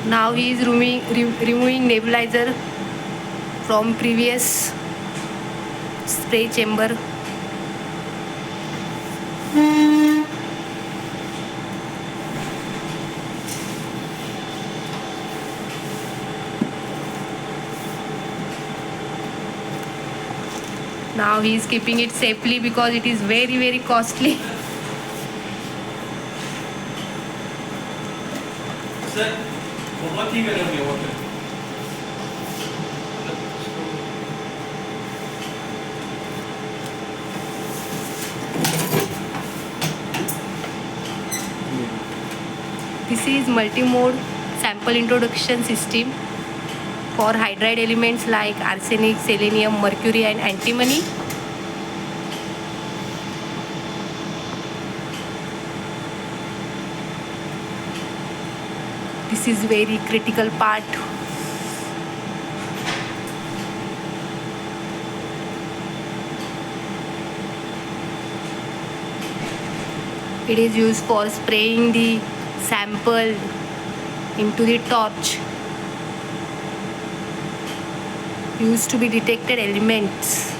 Now he is removing nebulizer from previous spray chamber. Now he is keeping it safely because it is very costly. Sir बहुत ही गर्म है water. This is multi-mode sample introduction system for hydride elements like arsenic, selenium, mercury and antimony. This is very critical part. It is used for spraying the sample into the torch used to be detected elements.